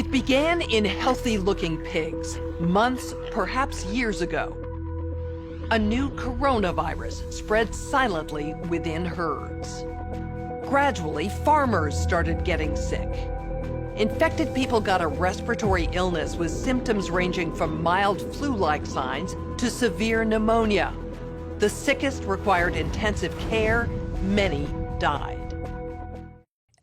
It began in healthy-looking pigs, months, perhaps years ago. A new coronavirus spread silently within herds. Gradually, farmers started getting sick. Infected people got a respiratory illness with symptoms ranging from mild flu-like signs to severe pneumonia. The sickest required intensive care. Many died.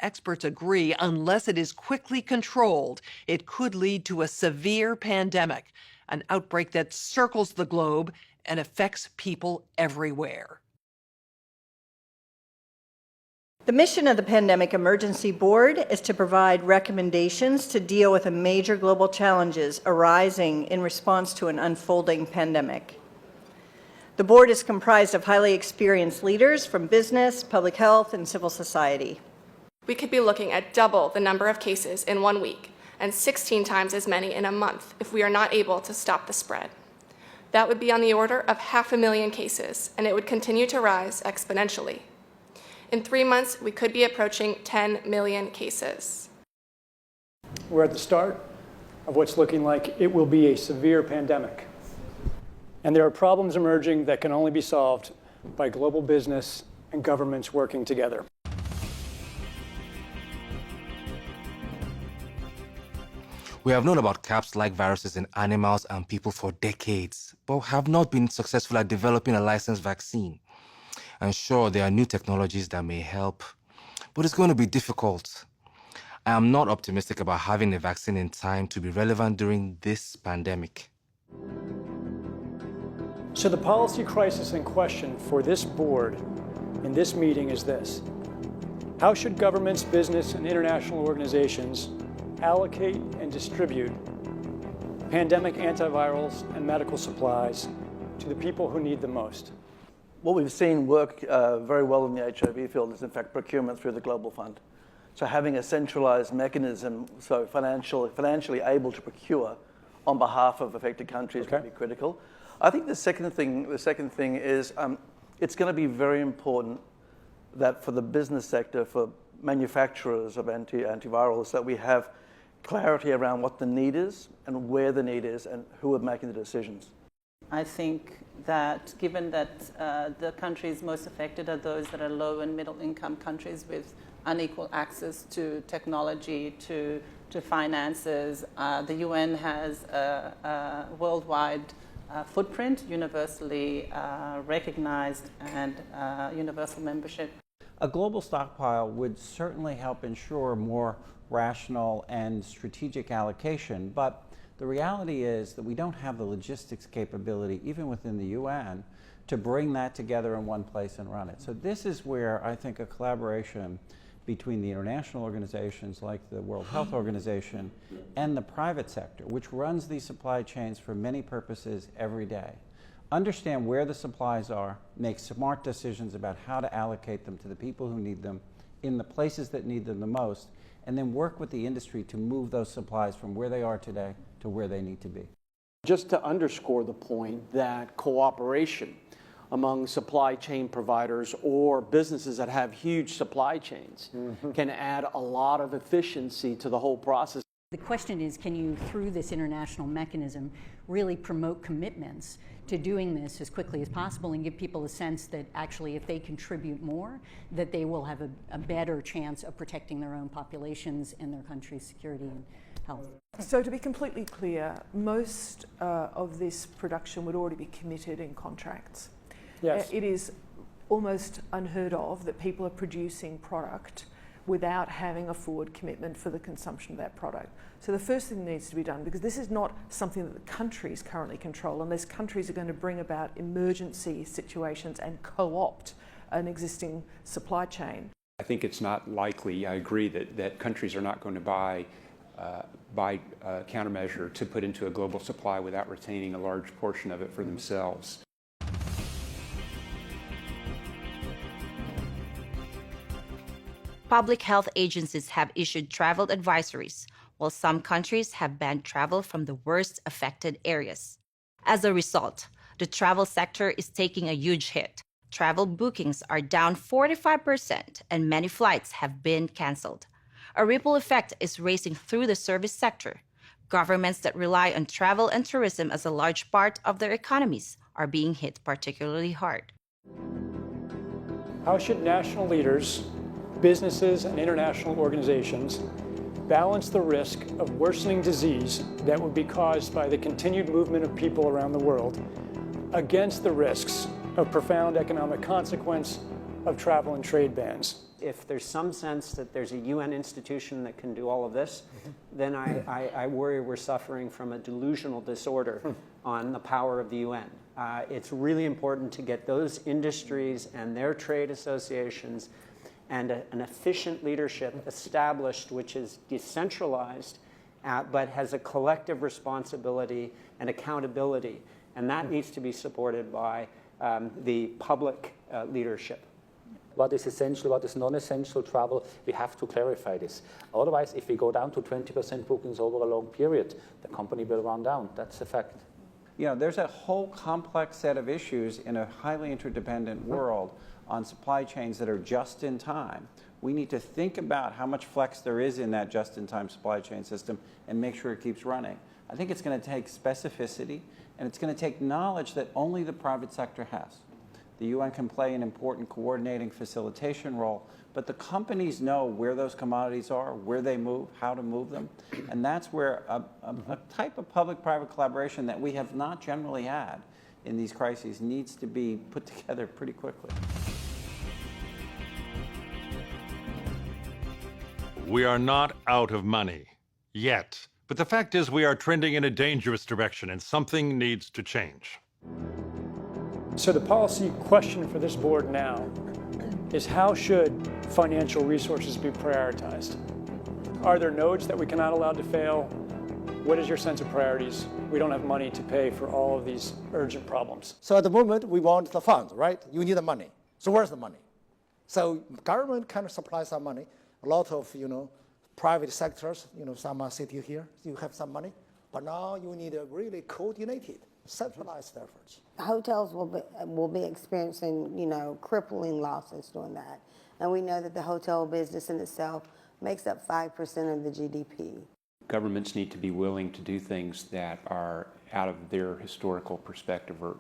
Experts agree unless it is quickly controlled, it could lead to a severe pandemic, an outbreak that circles the globe and affects people everywhere. The mission of the Pandemic Emergency Board is to provide recommendations to deal with the major global challenges arising in response to an unfolding pandemic. The board is comprised of highly experienced leaders from business, public health, and civil society. We could be looking at double the number of cases in 1 week and 16 times as many in a month if we are not able to stop the spread. That would be on the order of 500,000 cases, and it would continue to rise exponentially. In 3 months, we could be approaching 10 million cases. We're at the start of what's looking like it will be a severe pandemic. And there are problems emerging that can only be solved by global business and governments working together. We have known about CAPS-like viruses in animals and people for decades, but have not been successful at developing a licensed vaccine. And sure, there are new technologies that may help, but it's going to be difficult. I am not optimistic about having a vaccine in time to be relevant during this pandemic. So the policy crisis in question for this board in this meeting is this: how should governments, business, and international organizations allocate and distribute pandemic antivirals and medical supplies to the people who need them most? What we've seen work very well in the HIV field is, in fact, procurement through the Global Fund. So having a centralized mechanism, so financially able to procure on behalf of affected countries would be critical. I think the second thing is it's going to be very important that for the business sector, for manufacturers of antivirals, that we have clarity around what the need is and where the need is and who are making the decisions. I think that given that the countries most affected are those that are low and middle income countries with unequal access to technology, to finances, the UN has a worldwide footprint, universally recognized, and universal membership. A global stockpile would certainly help ensure more rational and strategic allocation, but the reality is that we don't have the logistics capability, even within the UN, to bring that together in one place and run it. So this is where I think a collaboration between the international organizations like the World Health Organization and the private sector, which runs these supply chains for many purposes every day, understand where the supplies are, make smart decisions about how to allocate them to the people who need them in the places that need them the most, and then work with the industry to move those supplies from where they are today to where they need to be. Just to underscore the point that cooperation among supply chain providers or businesses that have huge supply chains can add a lot of efficiency to the whole process. The question is, can you, through this international mechanism, really promote commitments to doing this as quickly as possible and give people a sense that actually if they contribute more, that they will have a better chance of protecting their own populations and their country's security and health. So to be completely clear, most of this production would already be committed in contracts. Yes. It is almost unheard of that people are producing product without having a forward commitment for the consumption of that product. So the first thing that needs to be done, because this is not something that the countries currently control, unless countries are going to bring about emergency situations and co-opt an existing supply chain. I think it's not likely, I agree, that countries are not going to buy countermeasure to put into a global supply without retaining a large portion of it for themselves. Public health agencies have issued travel advisories, while some countries have banned travel from the worst affected areas. As a result, the travel sector is taking a huge hit. Travel bookings are down 45%, and many flights have been canceled. A ripple effect is racing through the service sector. Governments that rely on travel and tourism as a large part of their economies are being hit particularly hard. How should national leaders, businesses, and international organizations balance the risk of worsening disease that would be caused by the continued movement of people around the world against the risks of profound economic consequence of travel and trade bans? If there's some sense that there's a UN institution that can do all of this, then I worry we're suffering from a delusional disorder on the power of the UN. It's really important to get those industries and their trade associations and an efficient leadership established which is decentralized but has a collective responsibility and accountability. And that needs to be supported by the public leadership. What is essential, what is non-essential travel, we have to clarify this. Otherwise, if we go down to 20% bookings over a long period, the company will run down. That's a fact. You know, there's a whole complex set of issues in a highly interdependent world on supply chains that are just in time. We need to think about how much flex there is in that just-in-time supply chain system and make sure it keeps running. I think it's going to take specificity, and it's going to take knowledge that only the private sector has. The UN can play an important coordinating facilitation role, but the companies know where those commodities are, where they move, how to move them, and that's where a type of public-private collaboration that we have not generally had in these crises needs to be put together pretty quickly. We are not out of money yet, but the fact is we are trending in a dangerous direction and something needs to change. So the policy question for this board now is how should financial resources be prioritized? Are there nodes that we cannot allow to fail? What is your sense of priorities? We don't have money to pay for all of these urgent problems. So at the moment, we want the funds, right? You need the money. So where's the money? So government kind of supplies some money. A lot of, private sectors, some are sitting here, you have some money. But now you need a really coordinated, centralized efforts. Hotels will be experiencing, crippling losses doing that. And we know that the hotel business in itself makes up 5% of the GDP. Governments need to be willing to do things that are out of their historical perspective, or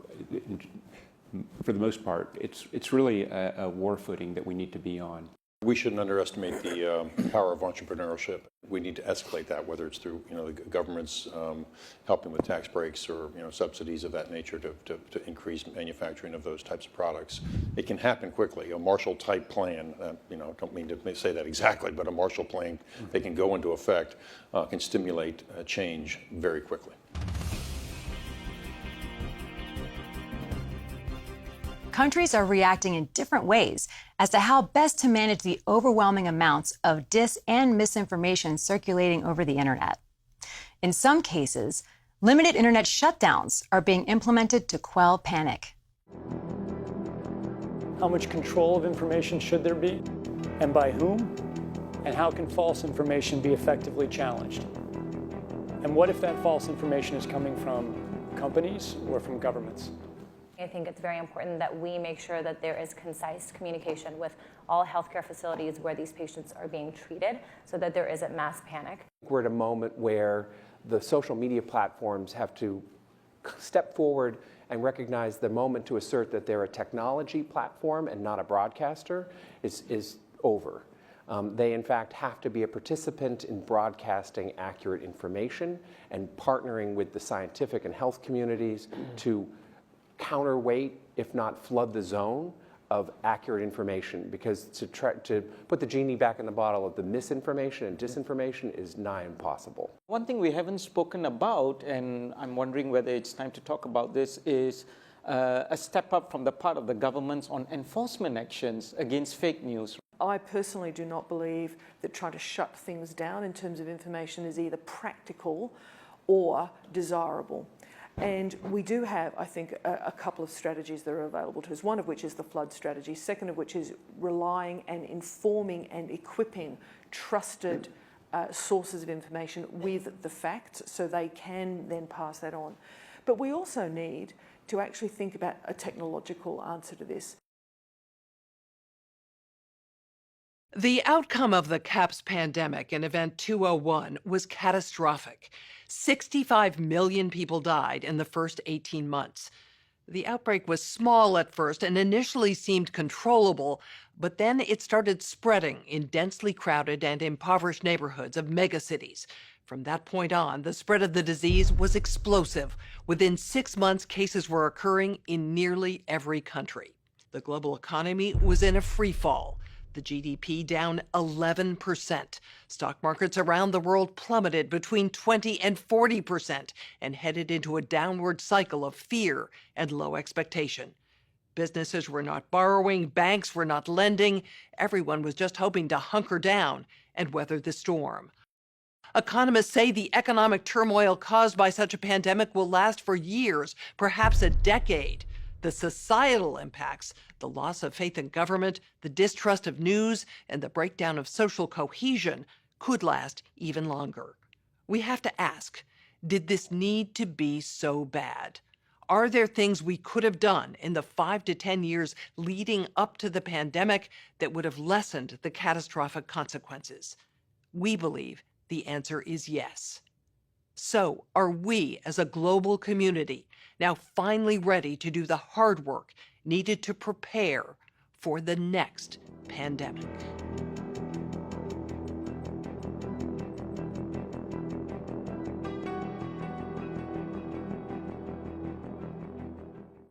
for the most part, it's really a war footing that we need to be on. We shouldn't underestimate the power of entrepreneurship. We need to escalate that, whether it's through the government's helping with tax breaks or subsidies of that nature to increase manufacturing of those types of products. It can happen quickly. A Marshall-type plan, don't mean to say that exactly, but a Marshall plan that can go into effect can stimulate change very quickly. Countries are reacting in different ways as to how best to manage the overwhelming amounts of dis and misinformation circulating over the internet. In some cases, limited internet shutdowns are being implemented to quell panic. How much control of information should there be, and by whom? And how can false information be effectively challenged? And what if that false information is coming from companies or from governments? I think it's very important that we make sure that there is concise communication with all healthcare facilities where these patients are being treated so that there isn't mass panic. We're at a moment where the social media platforms have to step forward and recognize the moment to assert that they're a technology platform and not a broadcaster is over. They, in fact, have to be a participant in broadcasting accurate information and partnering with the scientific and health communities to counterweight, if not flood the zone of accurate information, because to put the genie back in the bottle of the misinformation and disinformation is nigh impossible. One thing we haven't spoken about, and I'm wondering whether it's time to talk about this, is a step up from the part of the governments on enforcement actions against fake news. I personally do not believe that trying to shut things down in terms of information is either practical or desirable. And we do have, I think, a couple of strategies that are available to us, one of which is the flood strategy, second of which is relying and informing and equipping trusted sources of information with the facts so they can then pass that on. But we also need to actually think about a technological answer to this. The outcome of the CAPS pandemic in Event 201 was catastrophic. 65 million people died in the first 18 months. The outbreak was small at first and initially seemed controllable, but then it started spreading in densely crowded and impoverished neighborhoods of megacities. From that point on, the spread of the disease was explosive. Within 6 months, cases were occurring in nearly every country. The global economy was in a free fall. The GDP down 11%. Stock markets around the world plummeted between 20 and 40% and headed into a downward cycle of fear and low expectation. Businesses were not borrowing, banks were not lending. Everyone was just hoping to hunker down and weather the storm. Economists say the economic turmoil caused by such a pandemic will last for years, perhaps a decade. The societal impacts, the loss of faith in government, the distrust of news, and the breakdown of social cohesion could last even longer. We have to ask, did this need to be so bad? Are there things we could have done in the 5 to 10 years leading up to the pandemic that would have lessened the catastrophic consequences? We believe the answer is yes. So, are we as a global community now finally ready to do the hard work needed to prepare for the next pandemic?